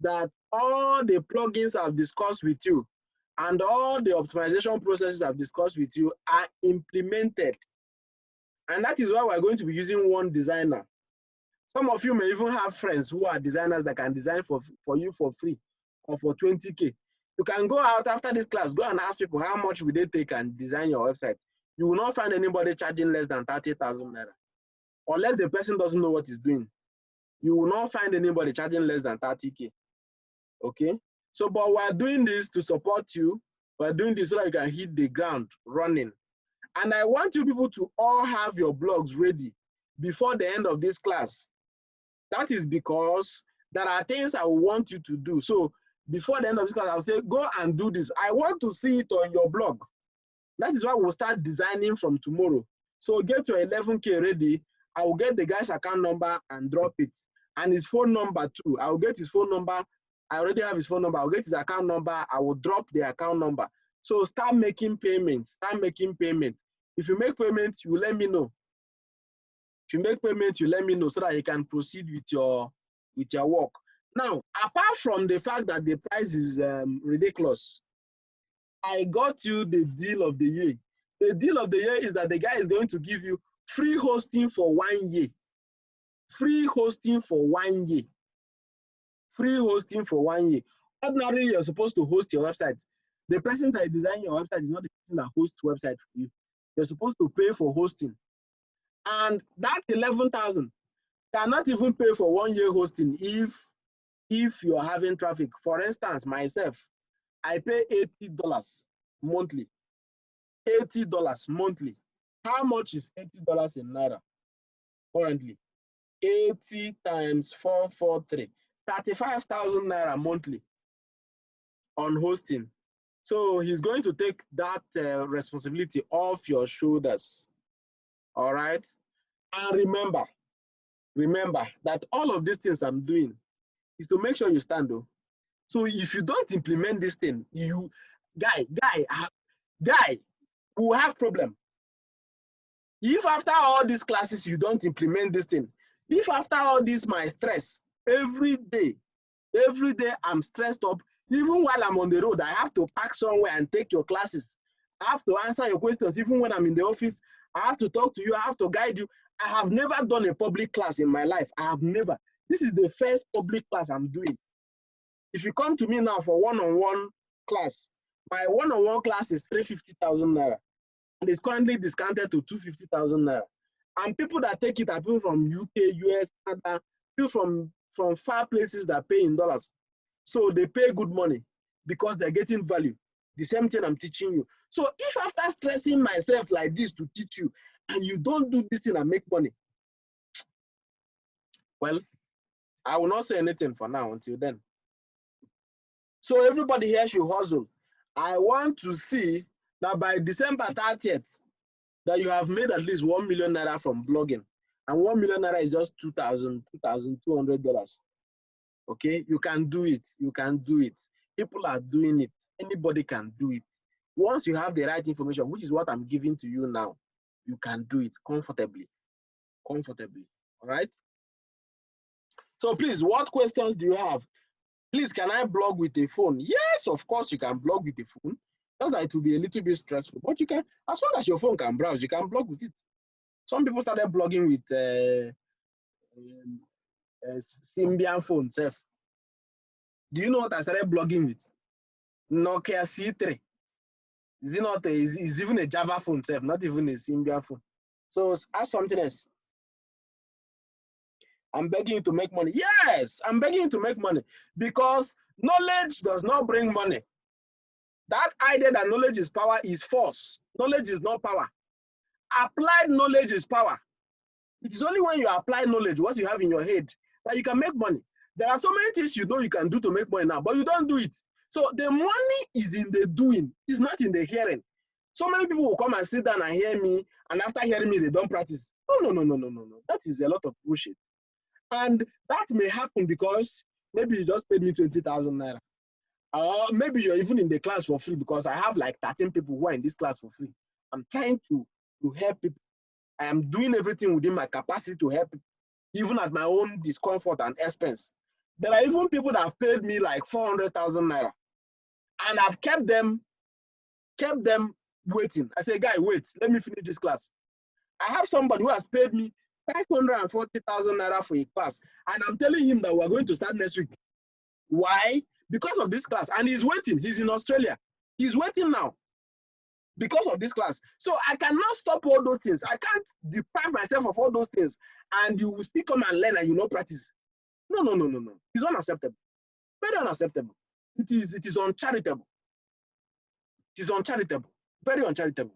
that all the plugins I've discussed with you and all the optimization processes I've discussed with you are implemented. And that is why we're going to be using one designer. Some of you may even have friends who are designers that can design for you for free or for 20K. You can go out after this class, go and ask people how much will they take and design your website. You will not find anybody charging less than 30,000 naira. Unless the person doesn't know what he's doing. You will not find anybody charging less than 30K. Okay? So, but we're doing this to support you. We're doing this so that you can hit the ground running. And I want you people to all have your blogs ready before the end of this class. That is because there are things I want you to do. So before the end of this class, I'll say, go and do this. I want to see it on your blog. That is why we'll start designing from tomorrow. So get your 11K ready. I will get the guy's account number and drop it. And his phone number too. I will get his phone number. I already have his phone number. I'll get his account number. I will drop the account number. So start making payments. Start making payments. If you make payments, you let me know. If you make payments, you let me know so that you can proceed with your work. Now, apart from the fact that the price is ridiculous, I got you the deal of the year. The deal of the year is that the guy is going to give you free hosting for 1 year. Free hosting for 1 year. Free hosting for 1 year. Ordinarily, you're supposed to host your website. The person that is designing your website is not the person that hosts website for you. You're supposed to pay for hosting. And that 11,000 cannot even pay for 1 year hosting if you're having traffic. For instance, myself, I pay $80 monthly. $80 monthly. How much is $80 in Naira currently? 80 times 443. 35,000 Naira monthly on hosting. So he's going to take that responsibility off your shoulders. All right? And remember that all of these things I'm doing is to make sure you stand though. So if you don't implement this thing, you guy will have problem. If after all these classes you don't implement this thing, if after all this my stress, every day I'm stressed up, even while I'm on the road, I have to park somewhere and take your classes. I have to answer your questions, even when I'm in the office. I have to talk to you, I have to guide you. I have never done a public class in my life. I have never. This is the first public class I'm doing. If you come to me now for one-on-one class, my one-on-one class is 350,000 Naira. And it's currently discounted to 250,000 Naira. And people that take it are people from UK, US, Canada, people from far places that pay in dollars. So they pay good money because they're getting value. The same thing I'm teaching you. So if after stressing myself like this to teach you, and you don't do this thing and make money, well, I will not say anything for now until then. So everybody here should hustle. I want to see that by December 30th, that you have made at least 1 million Naira from blogging. And 1 million Naira is just $2,200. Okay, you can do it. You can do it. People are doing it. Anybody can do it. Once you have the right information, which is what I'm giving to you now, you can do it comfortably. Comfortably. All right? So please, what questions do you have? Please, can I blog with a phone? Yes, of course you can blog with a phone. Just that it will be a little bit stressful, but you can, as long as your phone can browse, you can blog with it. Some people started blogging with Symbian phone. Do you know what I started blogging with? Nokia C3. Is even a Java phone, not even a Symbian phone. So ask something else. I'm begging you to make money. Yes, I'm begging you to make money because knowledge does not bring money. That idea that knowledge is power is false. Knowledge is not power. Applied knowledge is power. It is only when you apply knowledge, what you have in your head, that you can make money. There are so many things you know you can do to make money now, but you don't do it. So the money is in the doing, it's not in the hearing. So many people will come and sit down and hear me, and after hearing me, they don't practice. No. That is a lot of bullshit. And that may happen because maybe you just paid me 20,000 Naira. Or maybe you're even in the class for free, because I have like 13 people who are in this class for free. I'm trying to help people. I am doing everything within my capacity to help people. even at my own discomfort and expense. There are even people that have paid me like 400,000 naira, and I've kept them waiting. I say, guy, wait, let me finish this class. I have somebody who has paid me 540,000 naira for a class, and I'm telling him that we're going to start next week. Why? Because of this class. And he's waiting. He's in Australia. He's waiting now because of this class. So I cannot stop all those things. I can't deprive myself of all those things, and you will still come and learn and you not practice. No, no, no, no, no. It's unacceptable. Very unacceptable. It is uncharitable. It is uncharitable. Very uncharitable.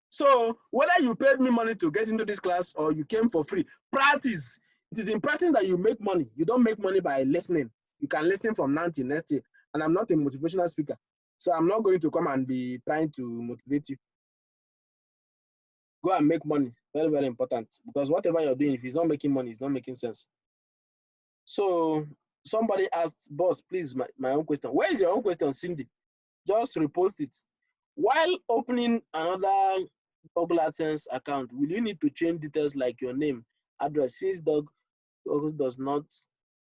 So whether you paid me money to get into this class or you came for free, practice. It is in practice that you make money. You don't make money by listening. You can listen from now till next year. And I'm not a motivational speaker, so I'm not going to come and be trying to motivate you. Go and make money. Very, very important. Because whatever you're doing, if it's not making money, it's not making sense. So somebody asked, boss, please, my own question. Where is your own question, Cindy? Just repost it. While opening another Google AdSense account, will you need to change details like your name, address, since Google does not,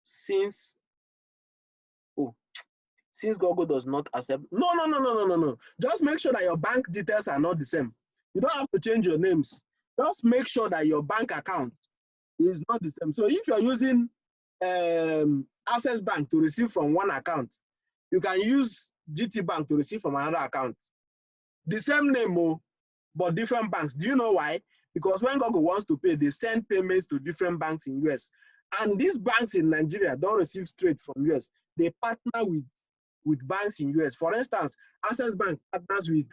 since Google does not accept? No. Just make sure that your bank details are not the same. You don't have to change your names. Just make sure that your bank account is not the same. So if you're using Access Bank to receive from one account, you can use GT Bank to receive from another account. The same name, but different banks. Do you know why? Because when Google wants to pay, they send payments to different banks in US. And these banks in Nigeria don't receive straight from US. They partner with banks in US. For instance, Access Bank partners with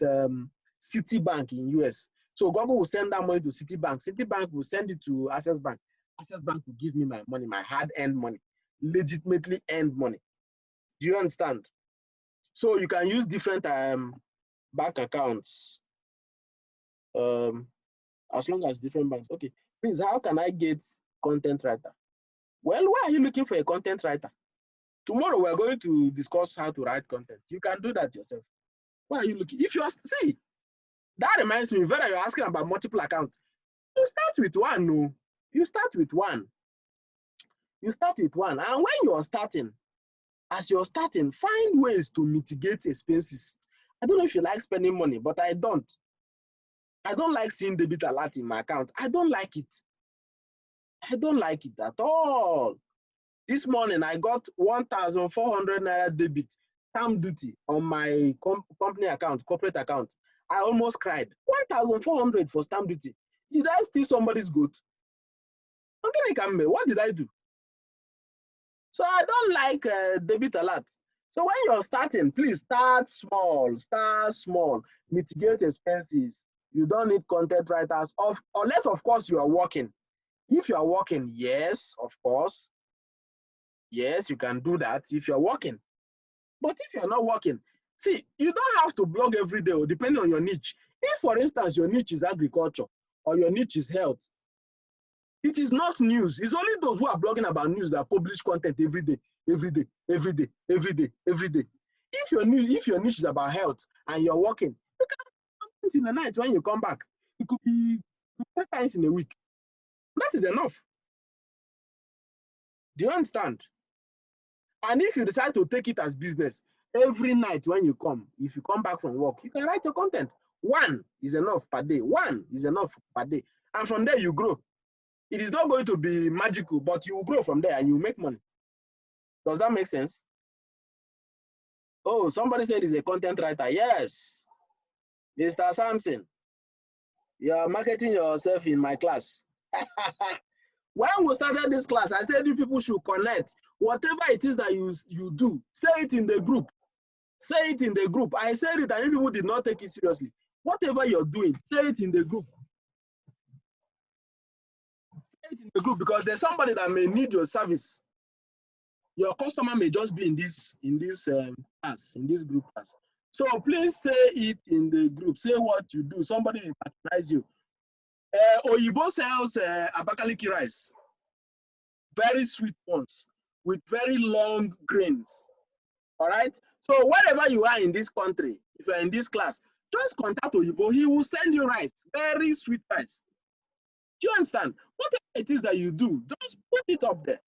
Citibank in US. So Google will send that money to Citibank. Citibank will send it to Access Bank. Access Bank will give me my money, my hard-earned money, legitimately earned money. Do you understand? So you can use different bank accounts as long as different banks. Okay, please, how can I get content writer? Well, why are you looking for a content writer? Tomorrow we're going to discuss how to write content. You can do that yourself. Why are you looking? If you are, see, that reminds me, Vera, you're asking about multiple accounts. You start with one, no. You start with one. You start with one. And when you're starting, as you're starting, find ways to mitigate expenses. I don't know if you like spending money, but I don't. I don't like seeing debit alert in my account. I don't like it. I don't like it at all. This morning, I got 1,400 naira debit stamp duty on my company account, corporate account. I almost cried. 1,400 for stamp duty. Did I steal somebody's goat? What did I do? So I don't like debit alert. So when you're starting, please start small. Start small. Mitigate expenses. You don't need content writers, unless, of course, you are working. If you are working, yes, of course. Yes, you can do that if you're working. But if you're not working, see, you don't have to blog every day, or depending on your niche. If, for instance, your niche is agriculture or your niche is health, it is not news. It's only those who are blogging about news that publish content every day, every day, every day, every day, every day. If your niche is about health and you're working, you can do content in the night when you come back. It could be 10 times in a week. That is enough. Do you understand? And if you decide to take it as business, every night when you come, if you come back from work, you can write your content. One is enough per day. One is enough per day. And from there, you grow. It is not going to be magical, but you will grow from there and you make money. Does that make sense? Oh, somebody said he's a content writer. Yes. Mr. Sampson, you are marketing yourself in my class. When we started this class, I said you people should connect. Whatever it is that you do, say it in the group. Say it in the group. I said it and you people did not take it seriously. Whatever you're doing, say it in the group. Say it in the group, because there's somebody that may need your service. Your customer may just be in this class, in this group class. So please say it in the group. Say what you do. Somebody will patronize you. Oyibo sells Abakaliki rice. Very sweet ones with very long grains. All right. So wherever you are in this country, if you're in this class, just contact Oyibo. He will send you rice. Very sweet rice. Do you understand? Whatever it is that you do, just put it up there.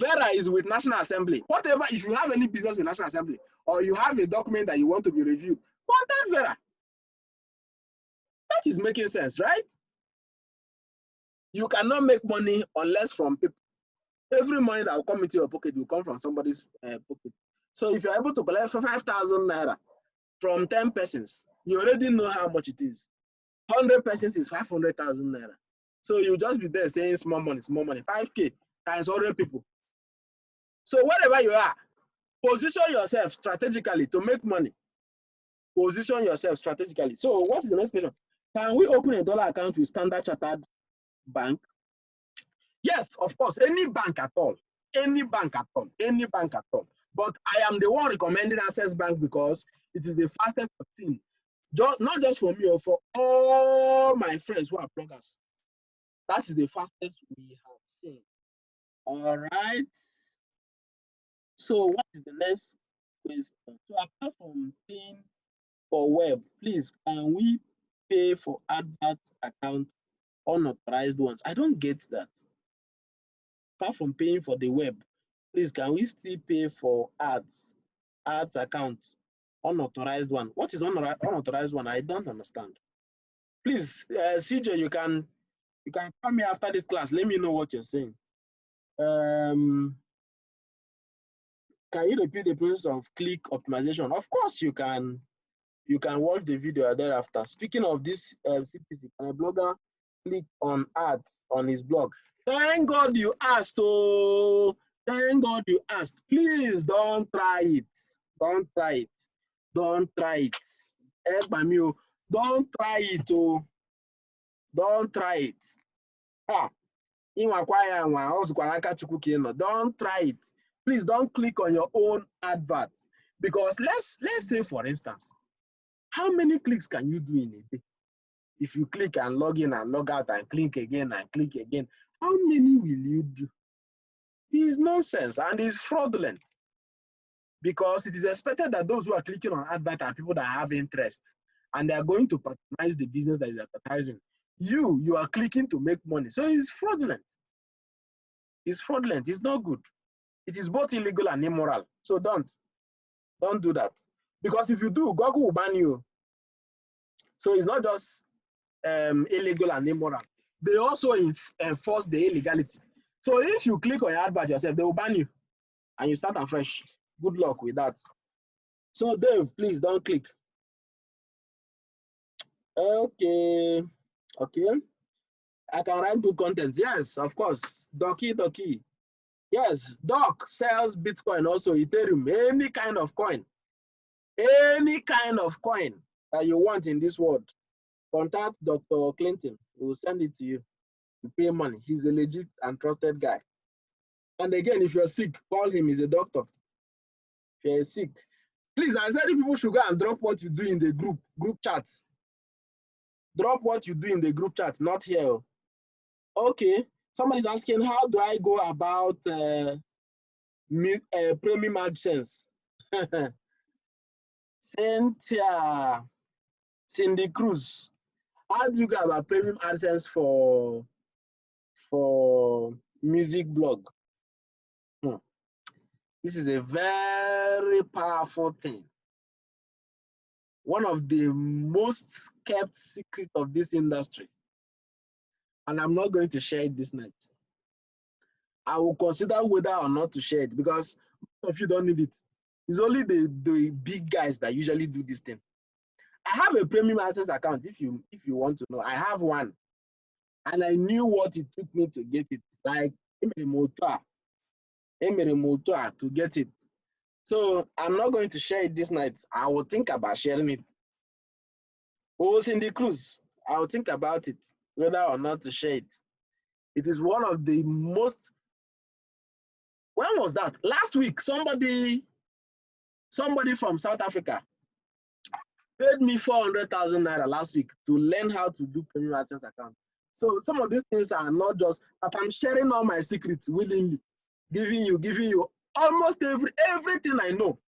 Vera is with National Assembly. Whatever, if you have any business with National Assembly, or you have a document that you want to be reviewed, contact Vera. That is making sense, right? You cannot make money unless from people. Every money that will come into your pocket will come from somebody's pocket. So if you're able to collect 5,000 naira from 10 persons, you already know how much it is. 100 persons is 500,000 naira. So you just be there saying small money, 5K times 100 people. So wherever you are, position yourself strategically to make money. Position yourself strategically. So what is the next question? Can we open a dollar account with Standard Chartered Bank? Yes, of course, any bank at all. Any bank at all. Any bank at all. But I am the one recommending Access Bank because it is the fastest I've seen. Not just for me, or for all my friends who are bloggers. That is the fastest we have seen. All right. So what is the next question? So apart from paying for web, please, can we pay for advert account, unauthorized ones? I don't get that. Apart from paying for the web, please, can we still pay for ads account, unauthorized one? What is unauthorized one? I don't understand. Please, CJ, you can call me after this class. Let me know what you're saying. Can you repeat the process of click optimization? Of course you can. You can watch the video thereafter. Speaking of this CPC, can a blogger click on ads on his blog? Thank God you asked. Oh, thank God you asked. Please don't try it. Don't try it. Don't try it. Don't try it. Oh, don't try it. Ah, don't try it. Please don't click on your own advert, because let's say, for instance, how many clicks can you do in a day? If you click and log in and log out and click again, how many will you do? It's nonsense and it's fraudulent, because it is expected that those who are clicking on advert are people that have interest and they are going to patronize the business that is advertising. You are clicking to make money. So it's fraudulent. It's fraudulent. It's not good. It is both illegal and immoral. So don't do that. Because if you do, Google will ban you. So it's not just illegal and immoral. They also enforce the illegality. So if you click on your advert yourself, they will ban you and you start afresh. Good luck with that. So Dave, please don't click. Okay. I can write good content. Yes, of course. Doki. Yes, Doc sells Bitcoin, also Ethereum, any kind of coin. Any kind of coin that you want in this world. Contact Dr. Clinton. He will send it to you. You pay money. He's a legit and trusted guy. And again, if you're sick, call him. He's a doctor. If you're sick, please, I said people should go and drop what you do in the group chats. Drop what you do in the group chat, not here. Okay. Somebody's asking, how do I go about premium AdSense? Cindy Cruz, how do you go about premium AdSense for music blog? This is a very powerful thing. One of the most kept secrets of this industry. And I'm not going to share it this night. I will consider whether or not to share it, because most of you don't need it. It's only the big guys that usually do this thing. I have a premium access account, if you want to know. I have one. And I knew what it took me to get it. Like Emery Motoa to get it. So I'm not going to share it this night. I will think about sharing it. Oh, Cindy Cruz, I will think about it, whether or not to share it. It is one of the most. When was that? Last week, somebody from South Africa paid me 400,000 naira last week to learn how to do premium AdSense account. So some of these things are not just that I'm sharing all my secrets willingly, giving you almost everything I know.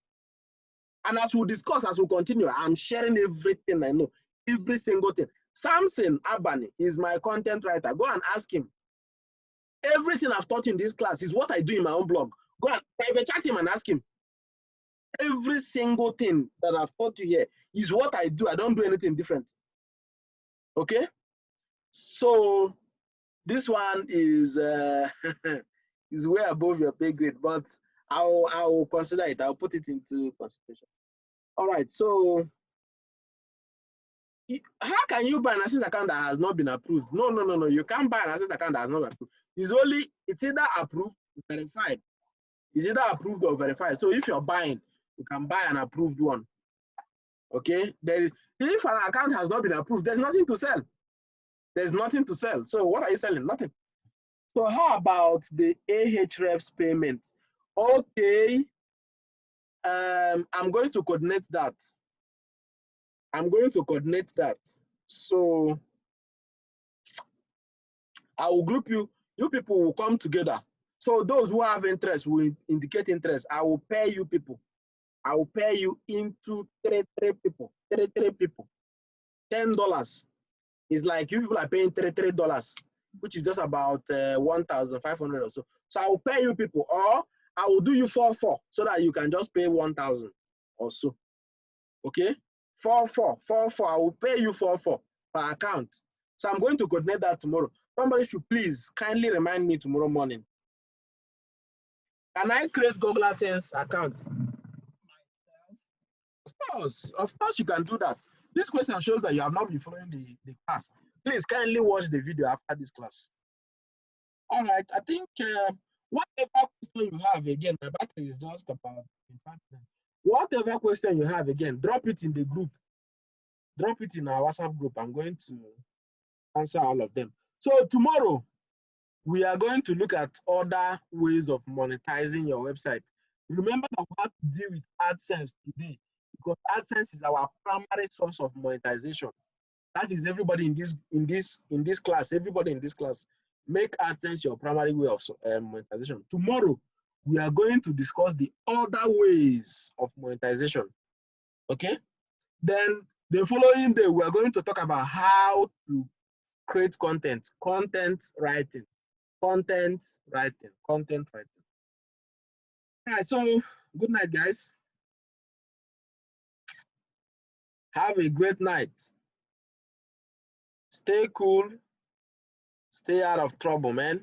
And as we'll discuss, as we continue, I'm sharing everything I know, every single thing. Samson Abani is my content writer. Go and ask him. Everything I've taught in this class is what I do in my own blog. Go and private chat him and ask him. Every single thing that I've taught you here is what I do. I don't do anything different. Okay? So this one is is way above your pay grade, but I'll consider it. I'll put it into consideration. All right. So how can you buy an access account that has not been approved? No. You can't buy an access account that has not been approved. It's either approved or verified. It's either approved or verified. So if you're buying, you can buy an approved one. Okay. If an account has not been approved, there's nothing to sell. There's nothing to sell. So what are you selling? Nothing. So how about the Ahrefs payment? Okay. I'm going to coordinate that. So I will group you. You people will come together. So those who have interest will indicate interest. I will pair you people. I will pair you into three people. Three people. $10. It's like you people are paying $3, which is just about 1,500 or so. So I will pay you people, or I will do you 4-4 so that you can just pay 1,000 or so. Okay, 4-4. I will pay you 4-4 per account. So I'm going to coordinate that tomorrow. Somebody should please kindly remind me tomorrow morning. Can I create Google AdSense account? Of course you can do that. This question shows that you have not been following the class. Please kindly watch the video after this class. All right, I think whatever question you have, again, my battery is just about 5%. Whatever question you have, again, drop it in the group. Drop it in our WhatsApp group. I'm going to answer all of them. So tomorrow, we are going to look at other ways of monetizing your website. Remember that we have to deal with AdSense today, because AdSense is our primary source of monetization. That is everybody in this class. Everybody in this class, make AdSense your primary way of monetization. Tomorrow, we are going to discuss the other ways of monetization. Okay? Then the following day, we are going to talk about how to create content writing. All right, so good night, guys. Have a great night. Stay cool. Stay out of trouble, man.